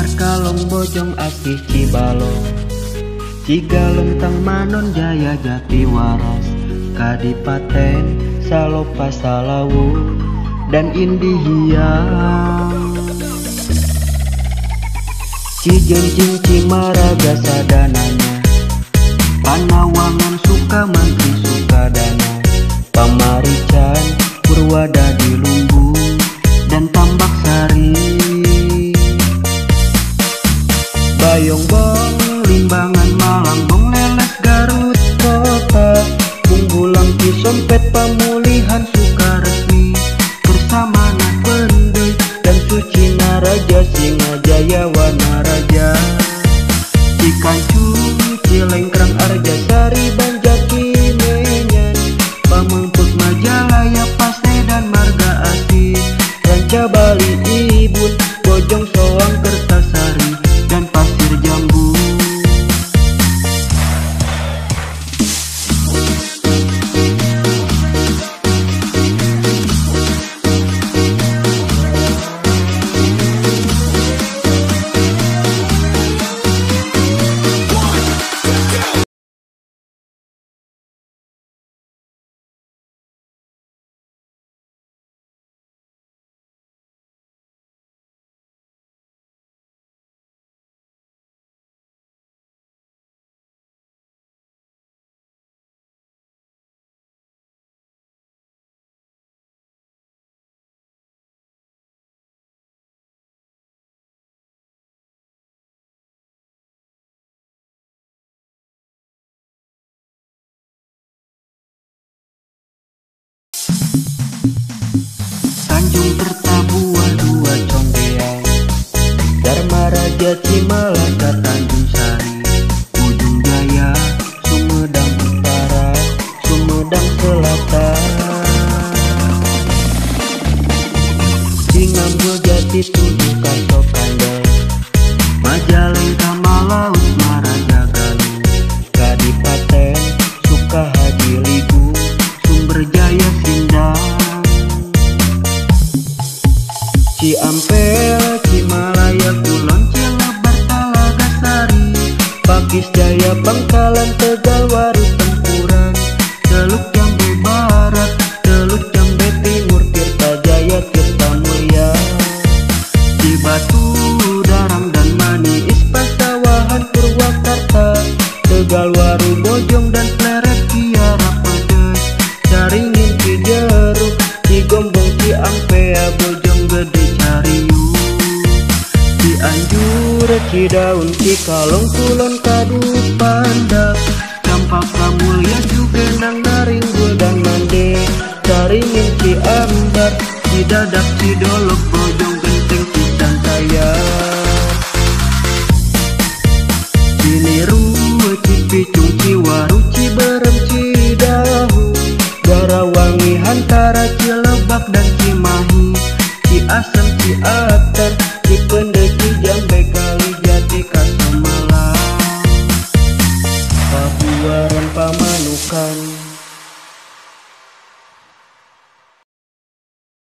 Bangar Kalong Bojong Asih Cibalong Cigalong Tang Manon Jaya Jatiwaras Kadipaten Salopa Salawu dan Indihiyang Cijenjing Cimaraga Sadananya Panawangan Sukamantri Sukadana Pamarican Purwada di Lumbung dan Tambak Sari Bayongbong Limbangan Malangbong Leles Garut Kota Punggulang Cisompet Pamulihan Sukaresmi bersama Napendei dan Sucina Raja Singajaya Wanaraja Cikancung Cilengkrang Arjasari Banjaki Menyan Pamengpek Majalaya Pasai dan Marga Asih Ranca Bali Ibun Bojong Soang Kertasari dan Pasir Jambu Tanjung Kertabua Dua Conggeang Dharma Raja Cimalaka Tanjung Sari Ujung Jaya Sumedang Utara Sumedang Selatan Cingambo Jati Tujuh Kasok Kandel Majalengka Malaut Maraja Galuh Kadipaten Sukahaji Ligu Sumberjaya Sindang Ciampel, Cimalaya, Kulon, Cilebar, Talaga Sari Pakis Jaya, Pangkalan, Tegal, Waru, Tempuran Teluk Jambe Barat, Teluk Jambe Timur, Tirta Jaya, Tirta Mulia Cibatu, Darang dan Maniis, Pasawahan, Purwakarta Tegal, Waru, Bojong dan Pleret, Kiara Pedes Caringin, Cijeruk, Cigombong, Ciampea, Bojong Gede Cariu Cianjur, Cidaun, Cikalong, Kulon, Kadupanda Campaka Mulya, Cugenang, Naringgul dan Mande Caringin, Ciambar, Cidadak, Cidolok, Bojong Genteng, Cidantayar Ciliru, Cipicung, Ciwaru, Ciberem, Cidahu Garawangi, Hantara, Cilebak dan Cimahi Ciasem, Ciat